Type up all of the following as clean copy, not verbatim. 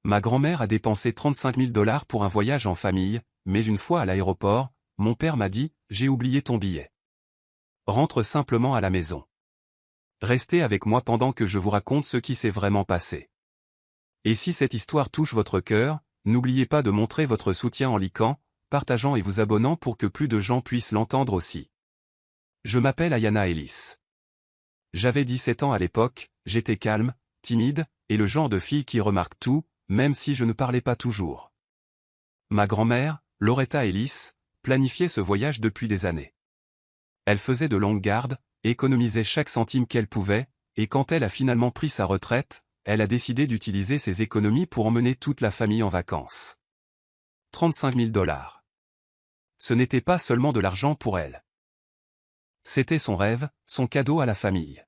Ma grand-mère a dépensé 35 000 $ pour un voyage en famille, mais une fois à l'aéroport, mon père m'a dit « J'ai oublié ton billet. Rentre simplement à la maison. Restez avec moi pendant que je vous raconte ce qui s'est vraiment passé. Et si cette histoire touche votre cœur, n'oubliez pas de montrer votre soutien en likant, partageant et vous abonnant pour que plus de gens puissent l'entendre aussi. Je m'appelle Ayana Ellis. J'avais 17 ans à l'époque, j'étais calme, timide, et le genre de fille qui remarque tout, même si je ne parlais pas toujours. Ma grand-mère, Loretta Ellis, planifiait ce voyage depuis des années. Elle faisait de longues gardes, économisait chaque centime qu'elle pouvait, et quand elle a finalement pris sa retraite, elle a décidé d'utiliser ses économies pour emmener toute la famille en vacances. 35 000 $. Ce n'était pas seulement de l'argent pour elle. C'était son rêve, son cadeau à la famille.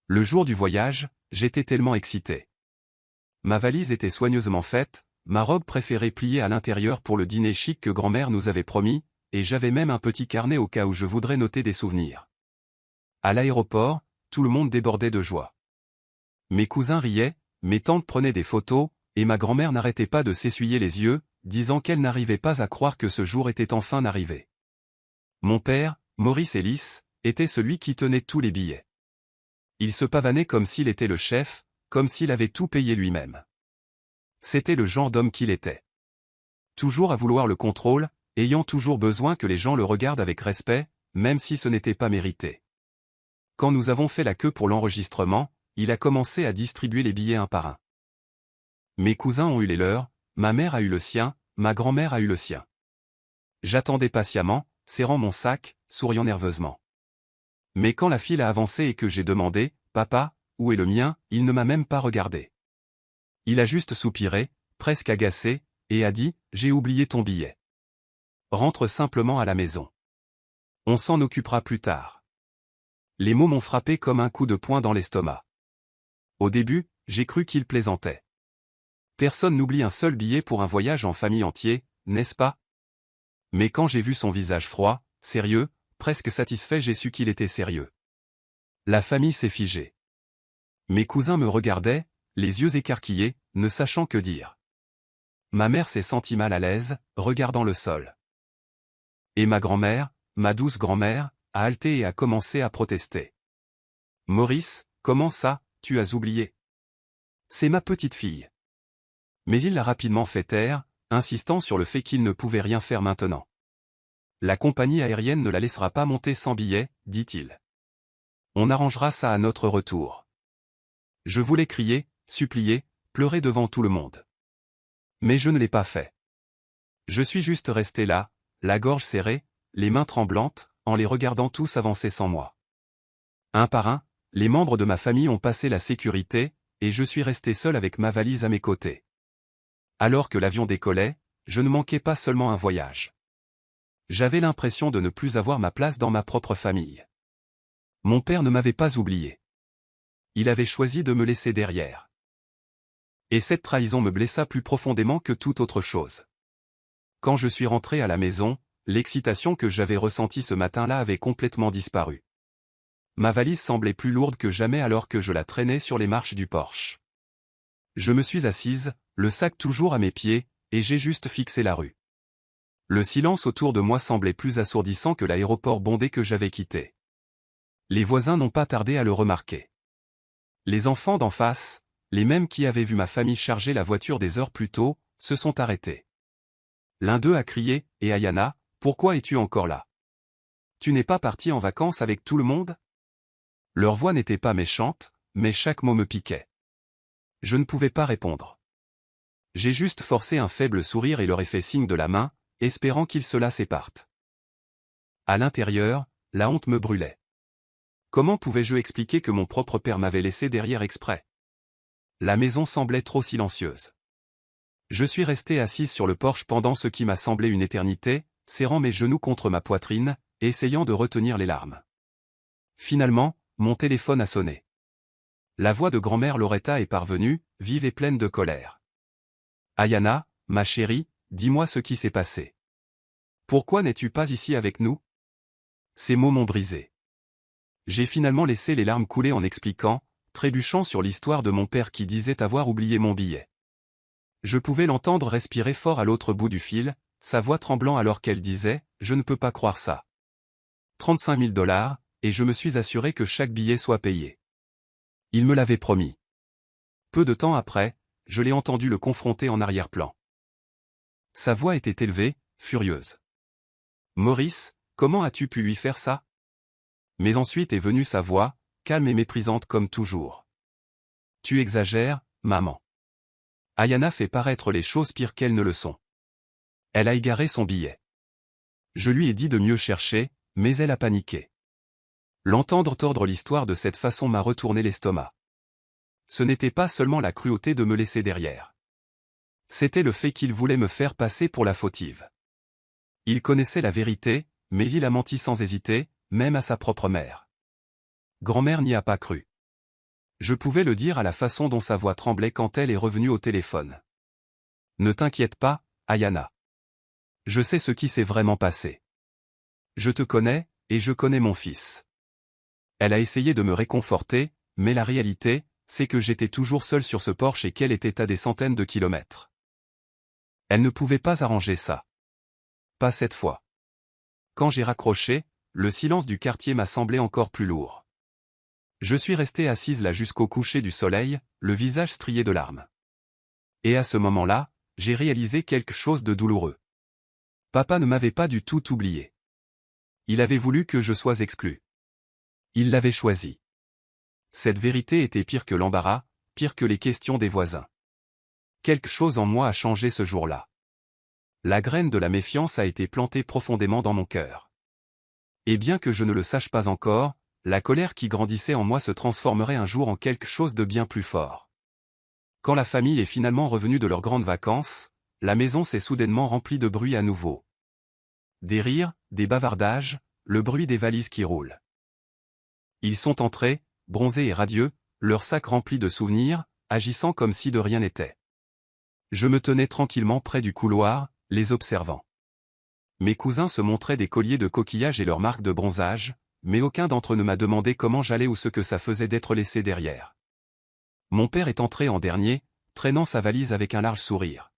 Le jour du voyage, j'étais tellement excité. Ma valise était soigneusement faite, ma robe préférée pliée à l'intérieur pour le dîner chic que grand-mère nous avait promis, et j'avais même un petit carnet au cas où je voudrais noter des souvenirs. À l'aéroport, tout le monde débordait de joie. Mes cousins riaient, mes tantes prenaient des photos, et ma grand-mère n'arrêtait pas de s'essuyer les yeux, disant qu'elle n'arrivait pas à croire que ce jour était enfin arrivé. Mon père, Maurice Ellis, était celui qui tenait tous les billets. Il se pavanait comme s'il était le chef, comme s'il avait tout payé lui-même. C'était le genre d'homme qu'il était. Toujours à vouloir le contrôle, ayant toujours besoin que les gens le regardent avec respect, même si ce n'était pas mérité. Quand nous avons fait la queue pour l'enregistrement, il a commencé à distribuer les billets un par un. Mes cousins ont eu les leurs, ma mère a eu le sien, ma grand-mère a eu le sien. J'attendais patiemment, serrant mon sac, souriant nerveusement. Mais quand la file a avancé et que j'ai demandé « Papa, où est le mien ?», il ne m'a même pas regardé. Il a juste soupiré, presque agacé, et a dit « J'ai oublié ton billet. Rentre simplement à la maison. On s'en occupera plus tard. » Les mots m'ont frappé comme un coup de poing dans l'estomac. Au début, j'ai cru qu'il plaisantait. Personne n'oublie un seul billet pour un voyage en famille entier, n'est-ce pas? Mais quand j'ai vu son visage froid, sérieux, presque satisfait, j'ai su qu'il était sérieux. La famille s'est figée. Mes cousins me regardaient, les yeux écarquillés, ne sachant que dire. Ma mère s'est sentie mal à l'aise, regardant le sol. Et ma grand-mère, ma douce grand-mère, a halté et a commencé à protester. « Maurice, comment ça, tu as oublié? C'est ma petite fille. » Mais il l'a rapidement fait taire, insistant sur le fait qu'il ne pouvait rien faire maintenant. « La compagnie aérienne ne la laissera pas monter sans billet, dit-il. On arrangera ça à notre retour. » Je voulais crier, supplier, pleurer devant tout le monde. Mais je ne l'ai pas fait. Je suis juste resté là, la gorge serrée, les mains tremblantes, en les regardant tous avancer sans moi. Un par un, les membres de ma famille ont passé la sécurité, et je suis resté seul avec ma valise à mes côtés. Alors que l'avion décollait, je ne manquais pas seulement un voyage. J'avais l'impression de ne plus avoir ma place dans ma propre famille. Mon père ne m'avait pas oublié. Il avait choisi de me laisser derrière. Et cette trahison me blessa plus profondément que toute autre chose. Quand je suis rentré à la maison, l'excitation que j'avais ressentie ce matin-là avait complètement disparu. Ma valise semblait plus lourde que jamais alors que je la traînais sur les marches du porche. Je me suis assise, le sac toujours à mes pieds, et j'ai juste fixé la rue. Le silence autour de moi semblait plus assourdissant que l'aéroport bondé que j'avais quitté. Les voisins n'ont pas tardé à le remarquer. Les enfants d'en face, les mêmes qui avaient vu ma famille charger la voiture des heures plus tôt, se sont arrêtés. L'un d'eux a crié « Et Ayana, pourquoi es-tu encore là? Tu n'es pas partie en vacances avec tout le monde ?» Leur voix n'était pas méchante, mais chaque mot me piquait. Je ne pouvais pas répondre. J'ai juste forcé un faible sourire et leur ai fait signe de la main, espérant qu'ils se lassaient et partent. À l'intérieur, la honte me brûlait. Comment pouvais-je expliquer que mon propre père m'avait laissé derrière exprès? La maison semblait trop silencieuse. Je suis resté assise sur le porche pendant ce qui m'a semblé une éternité, serrant mes genoux contre ma poitrine, essayant de retenir les larmes. Finalement, mon téléphone a sonné. La voix de grand-mère Loretta est parvenue, vive et pleine de colère. « Ayana, ma chérie, dis-moi ce qui s'est passé. Pourquoi n'es-tu pas ici avec nous ?» Ces mots m'ont brisé. J'ai finalement laissé les larmes couler en expliquant, trébuchant sur l'histoire de mon père qui disait avoir oublié mon billet. Je pouvais l'entendre respirer fort à l'autre bout du fil, sa voix tremblant alors qu'elle disait « Je ne peux pas croire ça. 35 000 $, et je me suis assuré que chaque billet soit payé. » Il me l'avait promis. Peu de temps après, je l'ai entendu le confronter en arrière-plan. Sa voix était élevée, furieuse. « Maurice, comment as-tu pu lui faire ça ?» Mais ensuite est venue sa voix, calme et méprisante comme toujours. « Tu exagères, maman. » Ayana fait paraître les choses pires qu'elles ne le sont. Elle a égaré son billet. Je lui ai dit de mieux chercher, mais elle a paniqué. L'entendre tordre l'histoire de cette façon m'a retourné l'estomac. Ce n'était pas seulement la cruauté de me laisser derrière. C'était le fait qu'il voulait me faire passer pour la fautive. Il connaissait la vérité, mais il a menti sans hésiter, même à sa propre mère. Grand-mère n'y a pas cru. Je pouvais le dire à la façon dont sa voix tremblait quand elle est revenue au téléphone. « Ne t'inquiète pas, Ayana. Je sais ce qui s'est vraiment passé. Je te connais, et je connais mon fils. » Elle a essayé de me réconforter, mais la réalité, c'est que j'étais toujours seul sur ce porche et qu'elle était à des centaines de kilomètres. Elle ne pouvait pas arranger ça. Pas cette fois. Quand j'ai raccroché, le silence du quartier m'a semblé encore plus lourd. Je suis restée assise là jusqu'au coucher du soleil, le visage strié de larmes. Et à ce moment-là, j'ai réalisé quelque chose de douloureux. Papa ne m'avait pas du tout oublié. Il avait voulu que je sois exclu. Il l'avait choisi. Cette vérité était pire que l'embarras, pire que les questions des voisins. Quelque chose en moi a changé ce jour-là. La graine de la méfiance a été plantée profondément dans mon cœur. Et bien que je ne le sache pas encore, la colère qui grandissait en moi se transformerait un jour en quelque chose de bien plus fort. Quand la famille est finalement revenue de leurs grandes vacances, la maison s'est soudainement remplie de bruit à nouveau. Des rires, des bavardages, le bruit des valises qui roulent. Ils sont entrés, bronzés et radieux, leurs sacs remplis de souvenirs, agissant comme si de rien n'était. Je me tenais tranquillement près du couloir, les observant. Mes cousins se montraient des colliers de coquillages et leurs marques de bronzage, mais aucun d'entre eux ne m'a demandé comment j'allais ou ce que ça faisait d'être laissé derrière. Mon père est entré en dernier, traînant sa valise avec un large sourire.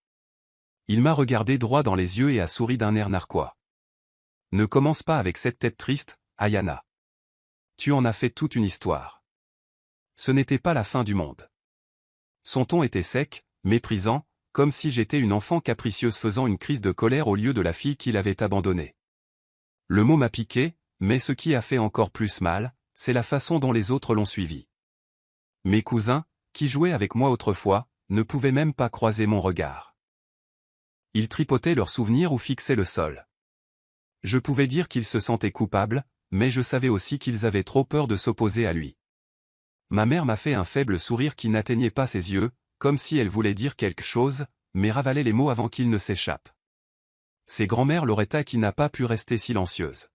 Il m'a regardé droit dans les yeux et a souri d'un air narquois. « Ne commence pas avec cette tête triste, Ayana. Tu en as fait toute une histoire. » Ce n'était pas la fin du monde. Son ton était sec, méprisant, comme si j'étais une enfant capricieuse faisant une crise de colère au lieu de la fille qu'il avait abandonnée. Le mot m'a piqué, mais ce qui a fait encore plus mal, c'est la façon dont les autres l'ont suivi. Mes cousins, qui jouaient avec moi autrefois, ne pouvaient même pas croiser mon regard. Ils tripotaient leurs souvenirs ou fixaient le sol. Je pouvais dire qu'ils se sentaient coupables, mais je savais aussi qu'ils avaient trop peur de s'opposer à lui. Ma mère m'a fait un faible sourire qui n'atteignait pas ses yeux, comme si elle voulait dire quelque chose, mais ravalait les mots avant qu'ils ne s'échappent. C'est grand-mère Loretta qui n'a pas pu rester silencieuse.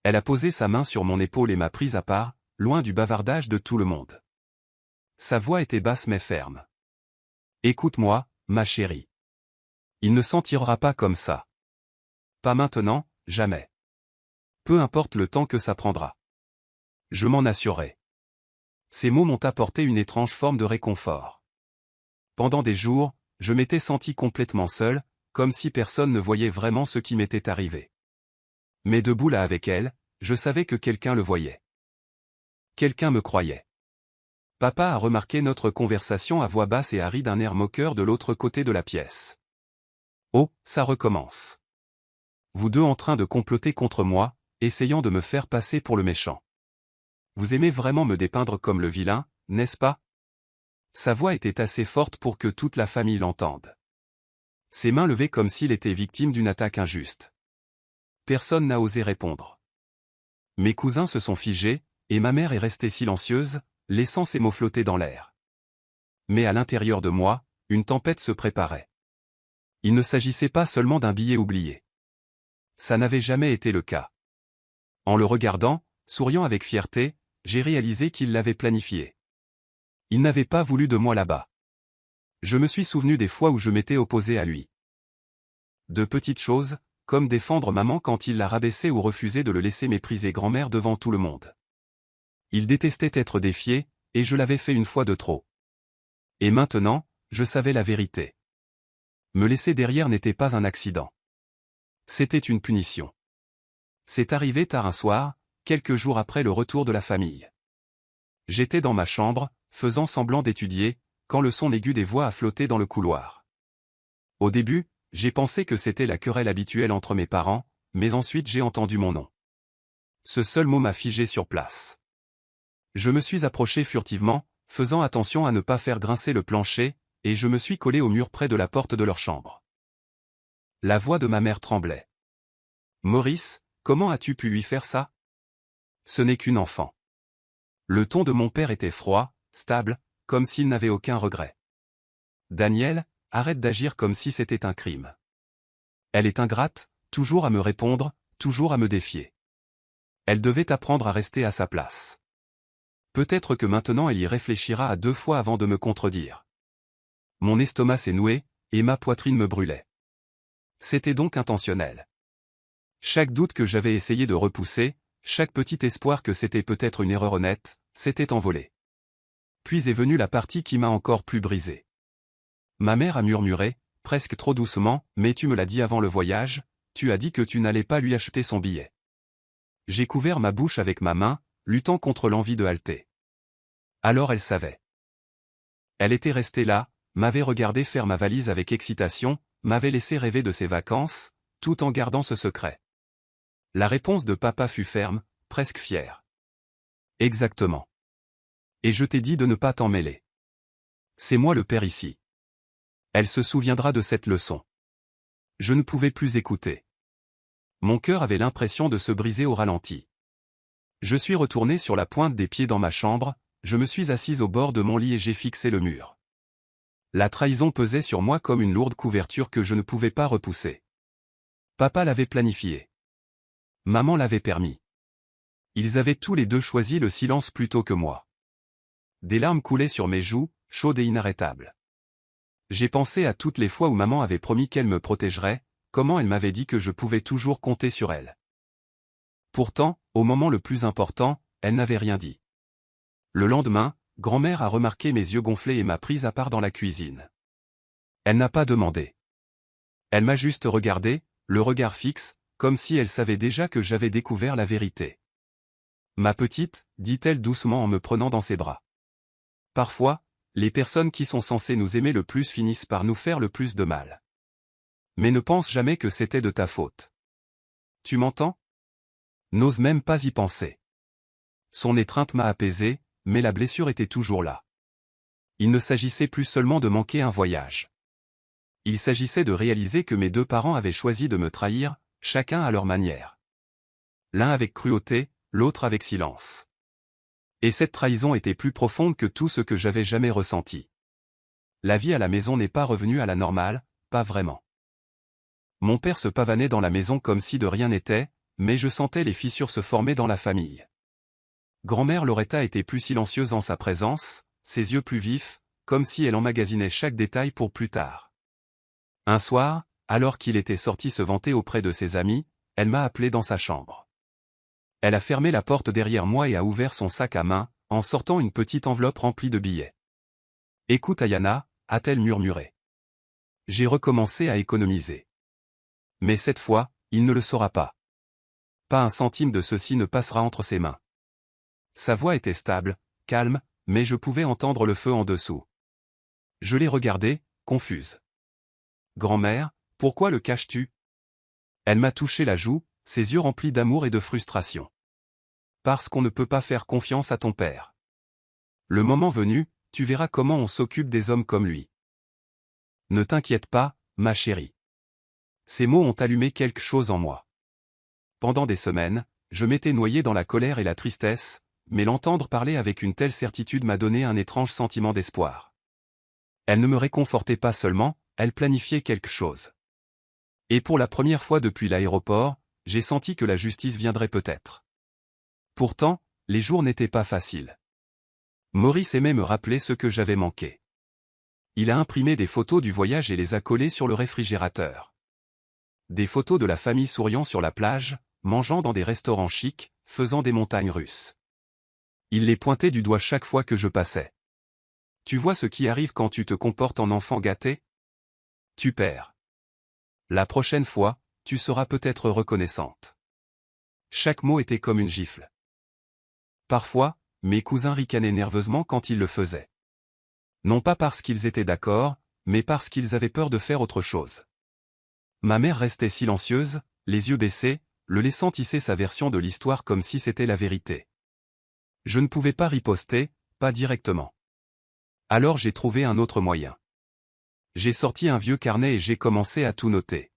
Elle a posé sa main sur mon épaule et m'a prise à part, loin du bavardage de tout le monde. Sa voix était basse mais ferme. « Écoute-moi, ma chérie. Il ne s'en tirera pas comme ça. Pas maintenant, jamais. Peu importe le temps que ça prendra. Je m'en assurerai. » Ces mots m'ont apporté une étrange forme de réconfort. Pendant des jours, je m'étais senti complètement seul, comme si personne ne voyait vraiment ce qui m'était arrivé. Mais debout là avec elle, je savais que quelqu'un le voyait. Quelqu'un me croyait. Papa a remarqué notre conversation à voix basse et a ri d'un air moqueur de l'autre côté de la pièce. « Oh, ça recommence. Vous deux en train de comploter contre moi, essayant de me faire passer pour le méchant. Vous aimez vraiment me dépeindre comme le vilain, n'est-ce pas ?» Sa voix était assez forte pour que toute la famille l'entende. Ses mains levées comme s'il était victime d'une attaque injuste. Personne n'a osé répondre. Mes cousins se sont figés, et ma mère est restée silencieuse, laissant ses mots flotter dans l'air. Mais à l'intérieur de moi, une tempête se préparait. Il ne s'agissait pas seulement d'un billet oublié. Ça n'avait jamais été le cas. En le regardant, souriant avec fierté, j'ai réalisé qu'il l'avait planifié. Il n'avait pas voulu de moi là-bas. Je me suis souvenu des fois où je m'étais opposé à lui. De petites choses, comme défendre maman quand il la rabaissait ou refuser de le laisser mépriser grand-mère devant tout le monde. Il détestait être défié, et je l'avais fait une fois de trop. Et maintenant, je savais la vérité. Me laisser derrière n'était pas un accident. C'était une punition. C'est arrivé tard un soir, quelques jours après le retour de la famille. J'étais dans ma chambre, faisant semblant d'étudier, quand le son aigu des voix a flotté dans le couloir. Au début, j'ai pensé que c'était la querelle habituelle entre mes parents, mais ensuite j'ai entendu mon nom. Ce seul mot m'a figé sur place. Je me suis approché furtivement, faisant attention à ne pas faire grincer le plancher, et je me suis collé au mur près de la porte de leur chambre. La voix de ma mère tremblait. « Maurice, comment as-tu pu lui faire ça? Ce n'est qu'une enfant. » Le ton de mon père était froid, stable, comme s'il n'avait aucun regret. « Daniel, arrête d'agir comme si c'était un crime. Elle est ingrate, toujours à me répondre, toujours à me défier. Elle devait apprendre à rester à sa place. Peut-être que maintenant elle y réfléchira à 2 fois avant de me contredire. » Mon estomac s'est noué, et ma poitrine me brûlait. C'était donc intentionnel. Chaque doute que j'avais essayé de repousser, chaque petit espoir que c'était peut-être une erreur honnête, s'était envolé. Puis est venue la partie qui m'a encore plus brisé. Ma mère a murmuré, presque trop doucement, « Mais tu me l'as dit avant le voyage, tu as dit que tu n'allais pas lui acheter son billet. » J'ai couvert ma bouche avec ma main, luttant contre l'envie de halter. Alors elle savait. Elle était restée là, m'avait regardé faire ma valise avec excitation, m'avait laissé rêver de ses vacances, tout en gardant ce secret. La réponse de papa fut ferme, presque fière. Exactement. Et je t'ai dit de ne pas t'en mêler. C'est moi le père ici. Elle se souviendra de cette leçon. Je ne pouvais plus écouter. Mon cœur avait l'impression de se briser au ralenti. Je suis retourné sur la pointe des pieds dans ma chambre, je me suis assise au bord de mon lit et j'ai fixé le mur. La trahison pesait sur moi comme une lourde couverture que je ne pouvais pas repousser. Papa l'avait planifié. Maman l'avait permis. Ils avaient tous les deux choisi le silence plutôt que moi. Des larmes coulaient sur mes joues, chaudes et inarrêtables. J'ai pensé à toutes les fois où maman avait promis qu'elle me protégerait, comment elle m'avait dit que je pouvais toujours compter sur elle. Pourtant, au moment le plus important, elle n'avait rien dit. Le lendemain, grand-mère a remarqué mes yeux gonflés et m'a prise à part dans la cuisine. Elle n'a pas demandé. Elle m'a juste regardé, le regard fixe, comme si elle savait déjà que j'avais découvert la vérité. « Ma petite », dit-elle doucement en me prenant dans ses bras. Parfois, les personnes qui sont censées nous aimer le plus finissent par nous faire le plus de mal. Mais ne pense jamais que c'était de ta faute. Tu m'entends? N'ose même pas y penser. Son étreinte m'a apaisé, mais la blessure était toujours là. Il ne s'agissait plus seulement de manquer un voyage. Il s'agissait de réaliser que mes 2 parents avaient choisi de me trahir, chacun à leur manière. L'un avec cruauté, l'autre avec silence. Et cette trahison était plus profonde que tout ce que j'avais jamais ressenti. La vie à la maison n'est pas revenue à la normale, pas vraiment. Mon père se pavanait dans la maison comme si de rien n'était, mais je sentais les fissures se former dans la famille. Grand-mère Loretta était plus silencieuse en sa présence, ses yeux plus vifs, comme si elle emmagasinait chaque détail pour plus tard. Un soir, alors qu'il était sorti se vanter auprès de ses amis, elle m'a appelé dans sa chambre. Elle a fermé la porte derrière moi et a ouvert son sac à main, en sortant une petite enveloppe remplie de billets. « Écoute Ayana », a-t-elle murmuré. J'ai recommencé à économiser. Mais cette fois, il ne le saura pas. Pas un centime de ceci ne passera entre ses mains. Sa voix était stable, calme, mais je pouvais entendre le feu en dessous. Je l'ai regardée, confuse. « Grand-mère, pourquoi le caches-tu » Elle m'a touché la joue, ses yeux remplis d'amour et de frustration. « Parce qu'on ne peut pas faire confiance à ton père. Le moment venu, tu verras comment on s'occupe des hommes comme lui. Ne t'inquiète pas, ma chérie. » Ces mots ont allumé quelque chose en moi. Pendant des semaines, je m'étais noyé dans la colère et la tristesse, mais l'entendre parler avec une telle certitude m'a donné un étrange sentiment d'espoir. Elle ne me réconfortait pas seulement, elle planifiait quelque chose. Et pour la première fois depuis l'aéroport, j'ai senti que la justice viendrait peut-être. Pourtant, les jours n'étaient pas faciles. Maurice aimait me rappeler ce que j'avais manqué. Il a imprimé des photos du voyage et les a collées sur le réfrigérateur. Des photos de la famille souriant sur la plage, mangeant dans des restaurants chics, faisant des montagnes russes. Il les pointait du doigt chaque fois que je passais. « Tu vois ce qui arrive quand tu te comportes en enfant gâté ? Tu perds. La prochaine fois, tu seras peut-être reconnaissante. Chaque mot était comme une gifle. Parfois, mes cousins ricanaient nerveusement quand ils le faisaient. Non pas parce qu'ils étaient d'accord, mais parce qu'ils avaient peur de faire autre chose. Ma mère restait silencieuse, les yeux baissés, le laissant tisser sa version de l'histoire comme si c'était la vérité. Je ne pouvais pas riposter, pas directement. Alors j'ai trouvé un autre moyen. J'ai sorti un vieux carnet et j'ai commencé à tout noter.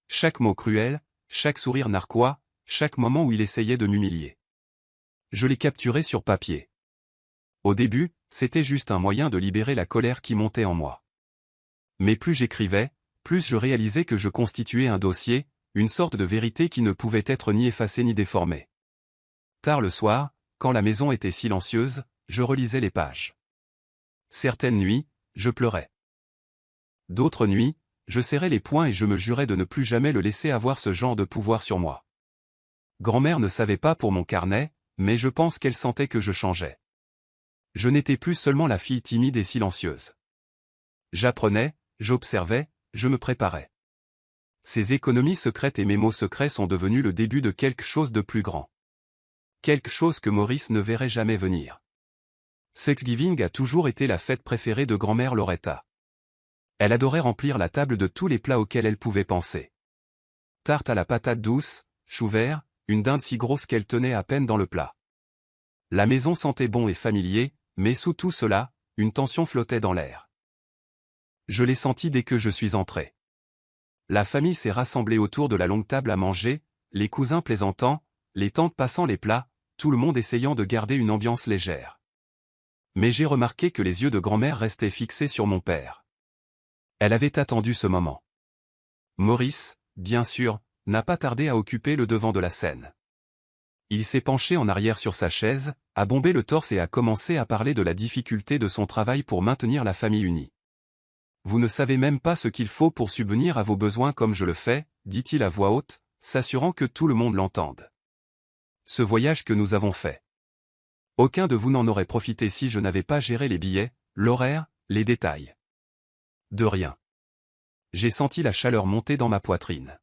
Chaque mot cruel, chaque sourire narquois, chaque moment où il essayait de m'humilier. Je les capturais sur papier. Au début, c'était juste un moyen de libérer la colère qui montait en moi. Mais plus j'écrivais, plus je réalisais que je constituais un dossier, une sorte de vérité qui ne pouvait être ni effacée ni déformée. Tard le soir, quand la maison était silencieuse, je relisais les pages. Certaines nuits, je pleurais. D'autres nuits, je serrais les poings et je me jurais de ne plus jamais le laisser avoir ce genre de pouvoir sur moi. Grand-mère ne savait pas pour mon carnet, mais je pense qu'elle sentait que je changeais. Je n'étais plus seulement la fille timide et silencieuse. J'apprenais, j'observais, je me préparais. Ces économies secrètes et mes mots secrets sont devenus le début de quelque chose de plus grand. Quelque chose que Maurice ne verrait jamais venir. Thanksgiving a toujours été la fête préférée de grand-mère Loretta. Elle adorait remplir la table de tous les plats auxquels elle pouvait penser. Tarte à la patate douce, choux verts, une dinde si grosse qu'elle tenait à peine dans le plat. La maison sentait bon et familier, mais sous tout cela, une tension flottait dans l'air. Je l'ai senti dès que je suis entré. La famille s'est rassemblée autour de la longue table à manger, les cousins plaisantant, les tantes passant les plats, tout le monde essayant de garder une ambiance légère. Mais j'ai remarqué que les yeux de grand-mère restaient fixés sur mon père. Elle avait attendu ce moment. Maurice, bien sûr, n'a pas tardé à occuper le devant de la scène. Il s'est penché en arrière sur sa chaise, a bombé le torse et a commencé à parler de la difficulté de son travail pour maintenir la famille unie. Vous ne savez même pas ce qu'il faut pour subvenir à vos besoins comme je le fais, dit-il à voix haute, s'assurant que tout le monde l'entende. Ce voyage que nous avons fait. Aucun de vous n'en aurait profité si je n'avais pas géré les billets, l'horaire, les détails. De rien. J'ai senti la chaleur monter dans ma poitrine.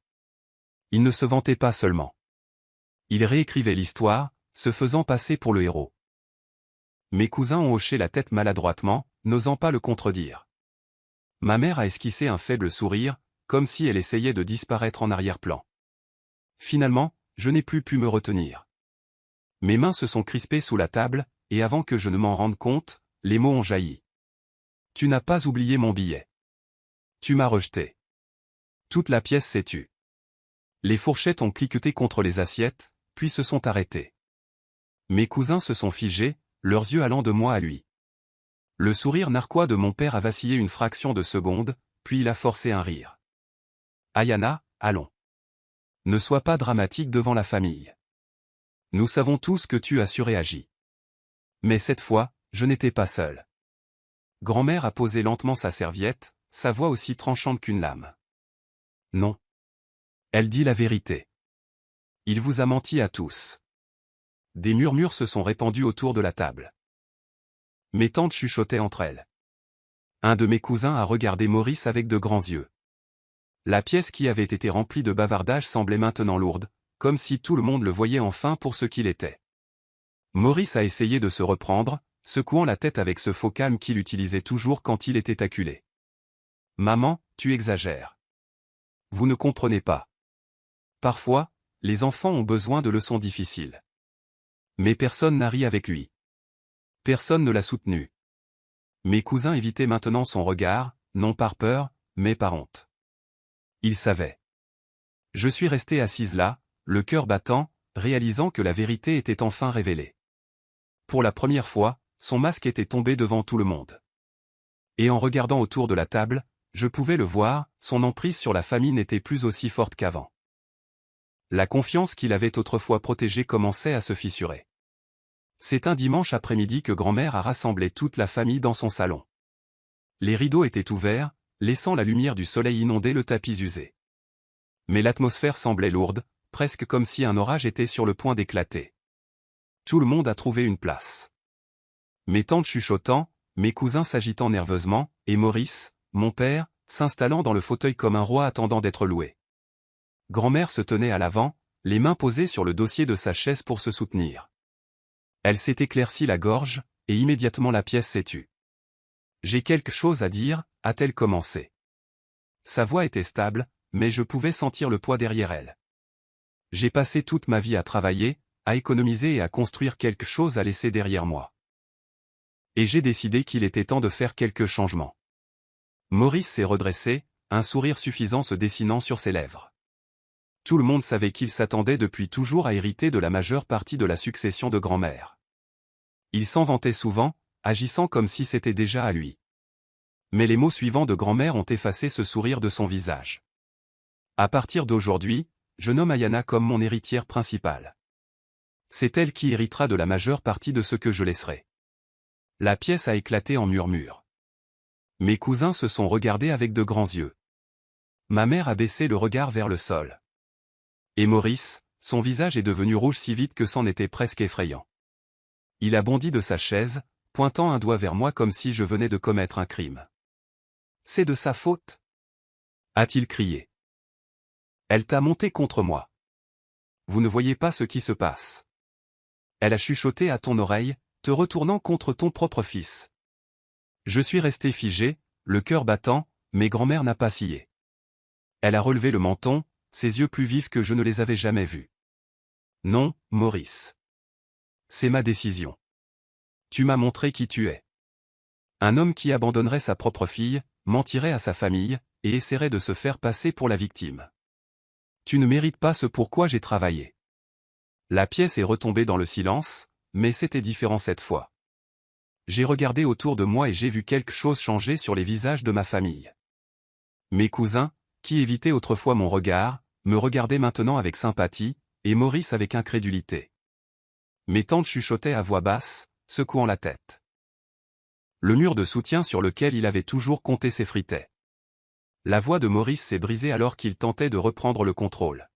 Il ne se vantait pas seulement. Il réécrivait l'histoire, se faisant passer pour le héros. Mes cousins ont hoché la tête maladroitement, n'osant pas le contredire. Ma mère a esquissé un faible sourire, comme si elle essayait de disparaître en arrière-plan. Finalement, je n'ai plus pu me retenir. Mes mains se sont crispées sous la table, et avant que je ne m'en rende compte, les mots ont jailli. Tu n'as pas oublié mon billet. Tu m'as rejeté. Toute la pièce s'est tue. Les fourchettes ont cliqueté contre les assiettes, puis se sont arrêtées. Mes cousins se sont figés, leurs yeux allant de moi à lui. Le sourire narquois de mon père a vacillé une fraction de seconde, puis il a forcé un rire. Ayana, allons. Ne sois pas dramatique devant la famille. Nous savons tous que tu as surréagi. Mais cette fois, je n'étais pas seul. Grand-mère a posé lentement sa serviette, sa voix aussi tranchante qu'une lame. Non. Elle dit la vérité. Il vous a menti à tous. Des murmures se sont répandus autour de la table. Mes tantes chuchotaient entre elles. Un de mes cousins a regardé Maurice avec de grands yeux. La pièce qui avait été remplie de bavardages semblait maintenant lourde, comme si tout le monde le voyait enfin pour ce qu'il était. Maurice a essayé de se reprendre, secouant la tête avec ce faux calme qu'il utilisait toujours quand il était acculé. « Maman, tu exagères. Vous ne comprenez pas. Parfois, les enfants ont besoin de leçons difficiles. » Mais personne n'a ri avec lui. Personne ne l'a soutenu. Mes cousins évitaient maintenant son regard, non par peur, mais par honte. Ils savaient. Je suis resté assise là, le cœur battant, réalisant que la vérité était enfin révélée. Pour la première fois, son masque était tombé devant tout le monde. Et en regardant autour de la table, je pouvais le voir, son emprise sur la famille n'était plus aussi forte qu'avant. La confiance qu'il avait autrefois protégée commençait à se fissurer. C'est un dimanche après-midi que grand-mère a rassemblé toute la famille dans son salon. Les rideaux étaient ouverts, laissant la lumière du soleil inonder le tapis usé. Mais l'atmosphère semblait lourde, presque comme si un orage était sur le point d'éclater. Tout le monde a trouvé une place. Mes tantes chuchotant, mes cousins s'agitant nerveusement, et Maurice, mon père, s'installant dans le fauteuil comme un roi attendant d'être loué. Grand-mère se tenait à l'avant, les mains posées sur le dossier de sa chaise pour se soutenir. Elle s'est éclaircie la gorge, et immédiatement la pièce s'est tue. « J'ai quelque chose à dire », a-t-elle commencé. Sa voix était stable, mais je pouvais sentir le poids derrière elle. J'ai passé toute ma vie à travailler, à économiser et à construire quelque chose à laisser derrière moi. Et j'ai décidé qu'il était temps de faire quelques changements. Maurice s'est redressé, un sourire suffisant se dessinant sur ses lèvres. Tout le monde savait qu'il s'attendait depuis toujours à hériter de la majeure partie de la succession de grand-mère. Il s'en vantait souvent, agissant comme si c'était déjà à lui. Mais les mots suivants de grand-mère ont effacé ce sourire de son visage. À partir d'aujourd'hui, je nomme Ayana comme mon héritière principale. C'est elle qui héritera de la majeure partie de ce que je laisserai. La pièce a éclaté en murmures. Mes cousins se sont regardés avec de grands yeux. Ma mère a baissé le regard vers le sol. Et Maurice, son visage est devenu rouge si vite que c'en était presque effrayant. Il a bondi de sa chaise, pointant un doigt vers moi comme si je venais de commettre un crime. « C'est de sa faute » a-t-il crié. « Elle t'a monté contre moi. Vous ne voyez pas ce qui se passe. » Elle a chuchoté à ton oreille, te retournant contre ton propre fils. Je suis resté figé, le cœur battant, mais grand-mère n'a pas scié. Elle a relevé le menton, ses yeux plus vifs que je ne les avais jamais vus. « Non, Maurice. C'est ma décision. Tu m'as montré qui tu es. Un homme qui abandonnerait sa propre fille, mentirait à sa famille, et essaierait de se faire passer pour la victime. Tu ne mérites pas ce pourquoi j'ai travaillé. » La pièce est retombée dans le silence, mais c'était différent cette fois. J'ai regardé autour de moi et j'ai vu quelque chose changer sur les visages de ma famille. Mes cousins, qui évitaient autrefois mon regard, me regardaient maintenant avec sympathie, et Maurice avec incrédulité. Mes tantes chuchotaient à voix basse, secouant la tête. Le mur de soutien sur lequel il avait toujours compté s'effritait. La voix de Maurice s'est brisée alors qu'il tentait de reprendre le contrôle.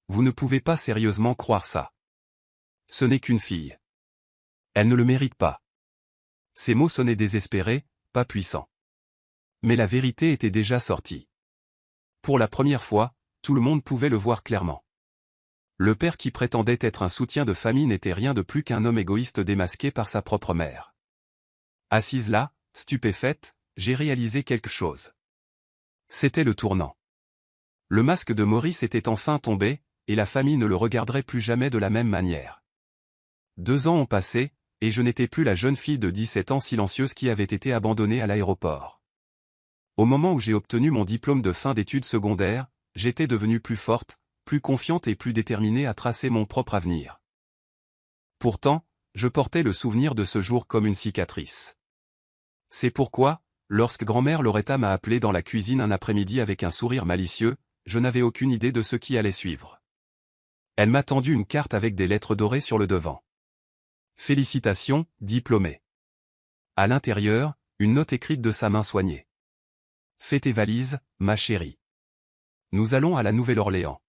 Vous ne pouvez pas sérieusement croire ça. Ce n'est qu'une fille. Elle ne le mérite pas. Ces mots sonnaient désespérés, pas puissants. Mais la vérité était déjà sortie. Pour la première fois, tout le monde pouvait le voir clairement. Le père qui prétendait être un soutien de famille n'était rien de plus qu'un homme égoïste démasqué par sa propre mère. Assise là, stupéfaite, j'ai réalisé quelque chose. C'était le tournant. Le masque de Maurice était enfin tombé, et la famille ne le regarderait plus jamais de la même manière. 2 ans ont passé, et je n'étais plus la jeune fille de 17 ans silencieuse qui avait été abandonnée à l'aéroport. Au moment où j'ai obtenu mon diplôme de fin d'études secondaires, j'étais devenue plus forte, plus confiante et plus déterminée à tracer mon propre avenir. Pourtant, je portais le souvenir de ce jour comme une cicatrice. C'est pourquoi, lorsque grand-mère Loretta m'a appelé dans la cuisine un après-midi avec un sourire malicieux, je n'avais aucune idée de ce qui allait suivre. Elle m'a tendu une carte avec des lettres dorées sur le devant. Félicitations, diplômé. À l'intérieur, une note écrite de sa main soignée. Fais tes valises, ma chérie. Nous allons à la Nouvelle-Orléans.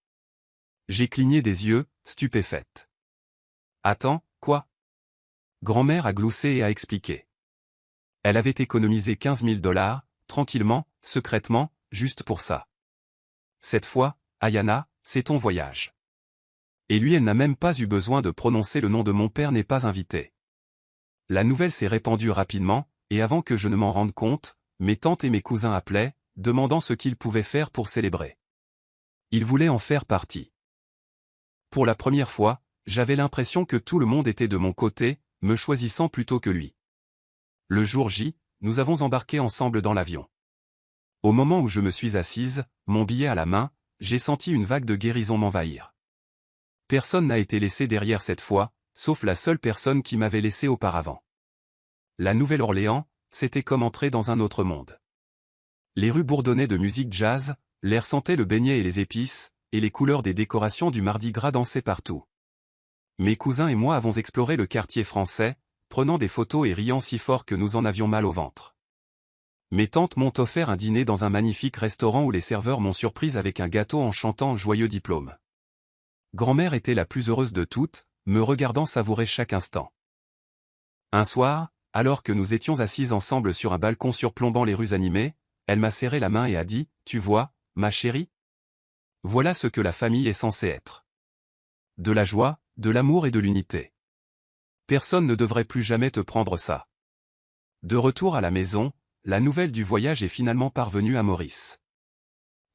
J'ai cligné des yeux, stupéfaite. Attends, quoi? Grand-mère a gloussé et a expliqué. Elle avait économisé 15 000 $, tranquillement, secrètement, juste pour ça. Cette fois, Ayana, c'est ton voyage. Et lui, elle n'a même pas eu besoin de prononcer le nom de mon père n'est pas invité. La nouvelle s'est répandue rapidement, et avant que je ne m'en rende compte, mes tantes et mes cousins appelaient, demandant ce qu'ils pouvaient faire pour célébrer. Ils voulaient en faire partie. Pour la première fois, j'avais l'impression que tout le monde était de mon côté, me choisissant plutôt que lui. Le jour J, nous avons embarqué ensemble dans l'avion. Au moment où je me suis assise, mon billet à la main, j'ai senti une vague de guérison m'envahir. Personne n'a été laissé derrière cette fois, sauf la seule personne qui m'avait laissé auparavant. La Nouvelle-Orléans, c'était comme entrer dans un autre monde. Les rues bourdonnaient de musique jazz, l'air sentait le beignet et les épices, et les couleurs des décorations du Mardi Gras dansaient partout. Mes cousins et moi avons exploré le quartier français, prenant des photos et riant si fort que nous en avions mal au ventre. Mes tantes m'ont offert un dîner dans un magnifique restaurant où les serveurs m'ont surprise avec un gâteau en chantant « Joyeux diplôme ». Grand-mère était la plus heureuse de toutes, me regardant savourer chaque instant. Un soir, alors que nous étions assises ensemble sur un balcon surplombant les rues animées, elle m'a serré la main et a dit, « Tu vois, ma chérie? Voilà ce que la famille est censée être. De la joie, de l'amour et de l'unité. Personne ne devrait plus jamais te prendre ça. » De retour à la maison, la nouvelle du voyage est finalement parvenue à Maurice.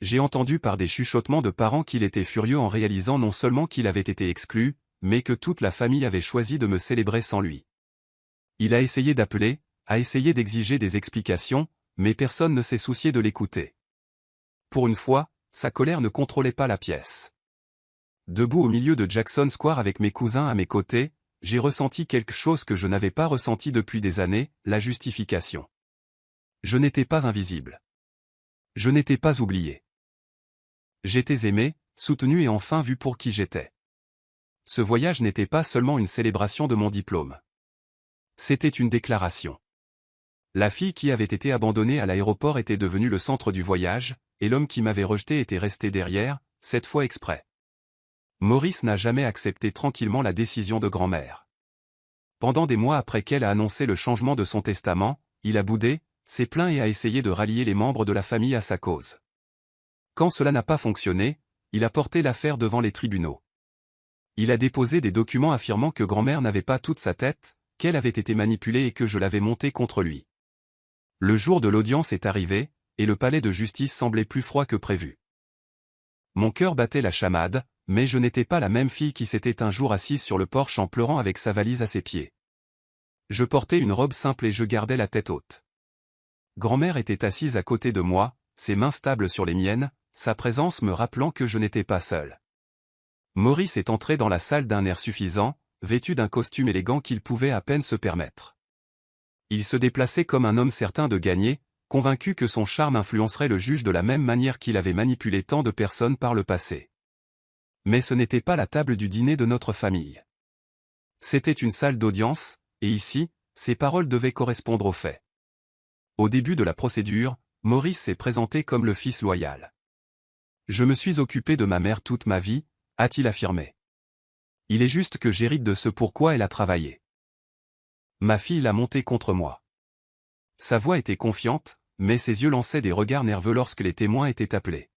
J'ai entendu par des chuchotements de parents qu'il était furieux en réalisant non seulement qu'il avait été exclu, mais que toute la famille avait choisi de me célébrer sans lui. Il a essayé d'appeler, a essayé d'exiger des explications, mais personne ne s'est soucié de l'écouter. Pour une fois, sa colère ne contrôlait pas la pièce. Debout au milieu de Jackson Square avec mes cousins à mes côtés, j'ai ressenti quelque chose que je n'avais pas ressenti depuis des années, la justification. Je n'étais pas invisible. Je n'étais pas oublié. J'étais aimé, soutenu et enfin vu pour qui j'étais. Ce voyage n'était pas seulement une célébration de mon diplôme. C'était une déclaration. La fille qui avait été abandonnée à l'aéroport était devenue le centre du voyage, et l'homme qui m'avait rejeté était resté derrière, cette fois exprès. Maurice n'a jamais accepté tranquillement la décision de grand-mère. Pendant des mois après qu'elle a annoncé le changement de son testament, il a boudé, s'est plaint et a essayé de rallier les membres de la famille à sa cause. Quand cela n'a pas fonctionné, il a porté l'affaire devant les tribunaux. Il a déposé des documents affirmant que grand-mère n'avait pas toute sa tête, qu'elle avait été manipulée et que je l'avais montée contre lui. Le jour de l'audience est arrivé, et le palais de justice semblait plus froid que prévu. Mon cœur battait la chamade, mais je n'étais pas la même fille qui s'était un jour assise sur le porche en pleurant avec sa valise à ses pieds. Je portais une robe simple et je gardais la tête haute. Grand-mère était assise à côté de moi, ses mains stables sur les miennes, sa présence me rappelant que je n'étais pas seul. Maurice est entré dans la salle d'un air suffisant, vêtu d'un costume élégant qu'il pouvait à peine se permettre. Il se déplaçait comme un homme certain de gagner, convaincu que son charme influencerait le juge de la même manière qu'il avait manipulé tant de personnes par le passé. Mais ce n'était pas la table du dîner de notre famille. C'était une salle d'audience, et ici, ses paroles devaient correspondre aux faits. Au début de la procédure, Maurice s'est présenté comme le fils loyal. « Je me suis occupé de ma mère toute ma vie », a-t-il affirmé. « Il est juste que j'hérite de ce pourquoi elle a travaillé. Ma fille l'a monté contre moi. » Sa voix était confiante, mais ses yeux lançaient des regards nerveux lorsque les témoins étaient appelés.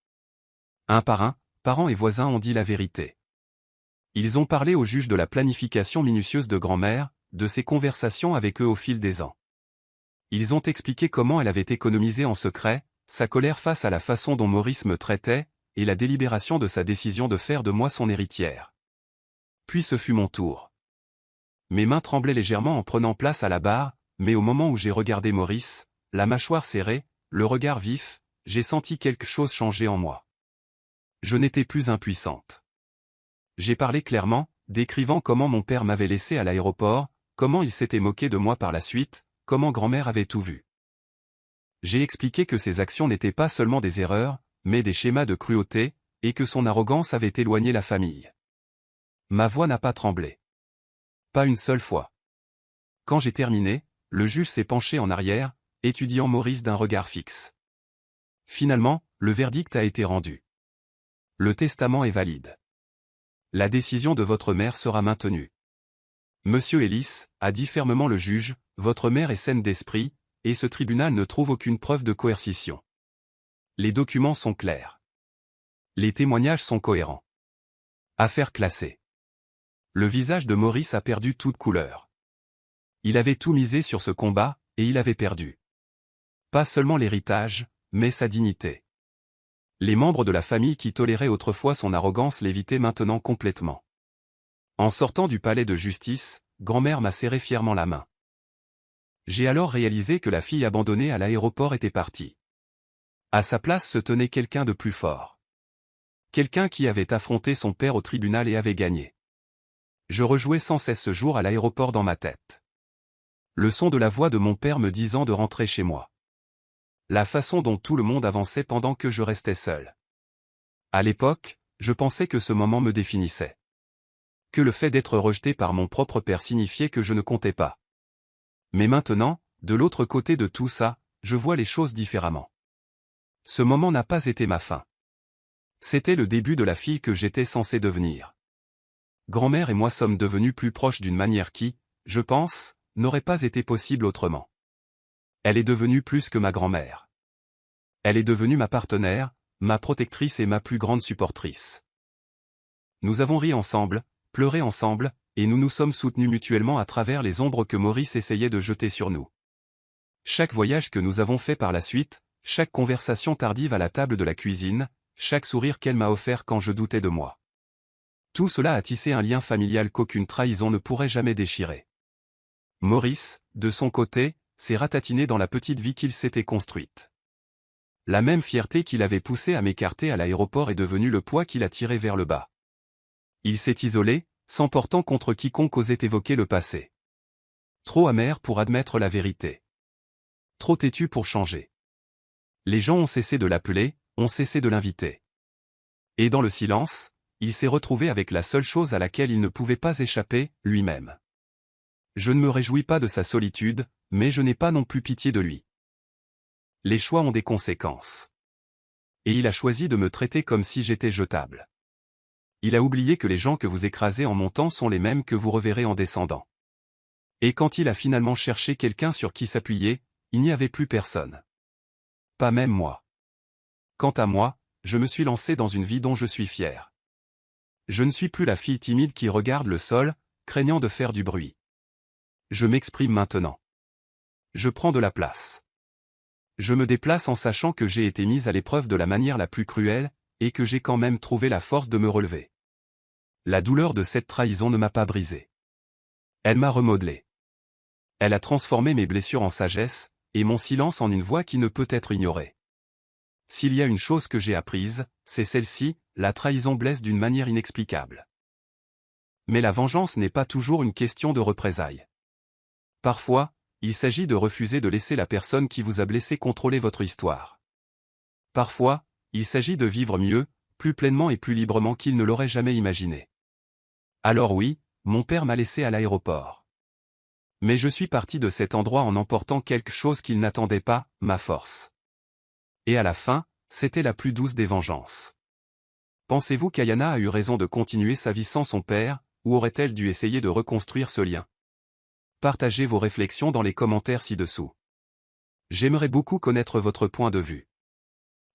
Un par un, parents et voisins ont dit la vérité. Ils ont parlé au juge de la planification minutieuse de grand-mère, de ses conversations avec eux au fil des ans. Ils ont expliqué comment elle avait économisé en secret, sa colère face à la façon dont Maurice me traitait, et la délibération de sa décision de faire de moi son héritière. Puis ce fut mon tour. Mes mains tremblaient légèrement en prenant place à la barre, mais au moment où j'ai regardé Maurice, la mâchoire serrée, le regard vif, j'ai senti quelque chose changer en moi. Je n'étais plus impuissante. J'ai parlé clairement, décrivant comment mon père m'avait laissé à l'aéroport, comment il s'était moqué de moi par la suite, comment grand-mère avait tout vu. J'ai expliqué que ses actions n'étaient pas seulement des erreurs, mais des schémas de cruauté, et que son arrogance avait éloigné la famille. Ma voix n'a pas tremblé. Pas une seule fois. Quand j'ai terminé, le juge s'est penché en arrière, étudiant Maurice d'un regard fixe. Finalement, le verdict a été rendu. Le testament est valide. La décision de votre mère sera maintenue. Monsieur Ellis, a dit fermement le juge, votre mère est saine d'esprit, et ce tribunal ne trouve aucune preuve de coercition. Les documents sont clairs. Les témoignages sont cohérents. Affaire classée. Le visage de Maurice a perdu toute couleur. Il avait tout misé sur ce combat, et il avait perdu. Pas seulement l'héritage, mais sa dignité. Les membres de la famille qui toléraient autrefois son arrogance l'évitaient maintenant complètement. En sortant du palais de justice, grand-mère m'a serré fièrement la main. J'ai alors réalisé que la fille abandonnée à l'aéroport était partie. À sa place se tenait quelqu'un de plus fort. Quelqu'un qui avait affronté son père au tribunal et avait gagné. Je rejouais sans cesse ce jour à l'aéroport dans ma tête. Le son de la voix de mon père me disant de rentrer chez moi. La façon dont tout le monde avançait pendant que je restais seul. À l'époque, je pensais que ce moment me définissait. Que le fait d'être rejeté par mon propre père signifiait que je ne comptais pas. Mais maintenant, de l'autre côté de tout ça, je vois les choses différemment. Ce moment n'a pas été ma fin. C'était le début de la fille que j'étais censé devenir. Grand-mère et moi sommes devenus plus proches d'une manière qui, je pense, n'aurait pas été possible autrement. Elle est devenue plus que ma grand-mère. Elle est devenue ma partenaire, ma protectrice et ma plus grande supportrice. Nous avons ri ensemble, pleuré ensemble, et nous nous sommes soutenus mutuellement à travers les ombres que Maurice essayait de jeter sur nous. Chaque voyage que nous avons fait par la suite, chaque conversation tardive à la table de la cuisine, chaque sourire qu'elle m'a offert quand je doutais de moi. Tout cela a tissé un lien familial qu'aucune trahison ne pourrait jamais déchirer. Maurice, de son côté, s'est ratatiné dans la petite vie qu'il s'était construite. La même fierté qui l'avait poussé à m'écarter à l'aéroport est devenue le poids qui l'a tiré vers le bas. Il s'est isolé, s'emportant contre quiconque osait évoquer le passé. Trop amer pour admettre la vérité. Trop têtu pour changer. Les gens ont cessé de l'appeler, ont cessé de l'inviter. Et dans le silence, il s'est retrouvé avec la seule chose à laquelle il ne pouvait pas échapper, lui-même. Je ne me réjouis pas de sa solitude, mais je n'ai pas non plus pitié de lui. Les choix ont des conséquences. Et il a choisi de me traiter comme si j'étais jetable. Il a oublié que les gens que vous écrasez en montant sont les mêmes que vous reverrez en descendant. Et quand il a finalement cherché quelqu'un sur qui s'appuyer, il n'y avait plus personne. Pas même moi. Quant à moi, je me suis lancé dans une vie dont je suis fier. Je ne suis plus la fille timide qui regarde le sol, craignant de faire du bruit. Je m'exprime maintenant. Je prends de la place. Je me déplace en sachant que j'ai été mise à l'épreuve de la manière la plus cruelle, et que j'ai quand même trouvé la force de me relever. La douleur de cette trahison ne m'a pas brisé. Elle m'a remodelé. Elle a transformé mes blessures en sagesse, et mon silence en une voix qui ne peut être ignorée. S'il y a une chose que j'ai apprise, c'est celle-ci, la trahison blesse d'une manière inexplicable. Mais la vengeance n'est pas toujours une question de représailles. Parfois, il s'agit de refuser de laisser la personne qui vous a blessé contrôler votre histoire. Parfois, il s'agit de vivre mieux, plus pleinement et plus librement qu'il ne l'aurait jamais imaginé. Alors oui, mon père m'a laissé à l'aéroport. Mais je suis parti de cet endroit en emportant quelque chose qu'il n'attendait pas, ma force. Et à la fin, c'était la plus douce des vengeances. Pensez-vous qu'Ayana a eu raison de continuer sa vie sans son père, ou aurait-elle dû essayer de reconstruire ce lien? Partagez vos réflexions dans les commentaires ci-dessous. J'aimerais beaucoup connaître votre point de vue.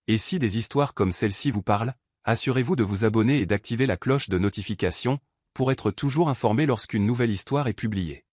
Et si des histoires comme celle-ci vous parlent, assurez-vous de vous abonner et d'activer la cloche de notification, pour être toujours informé lorsqu'une nouvelle histoire est publiée.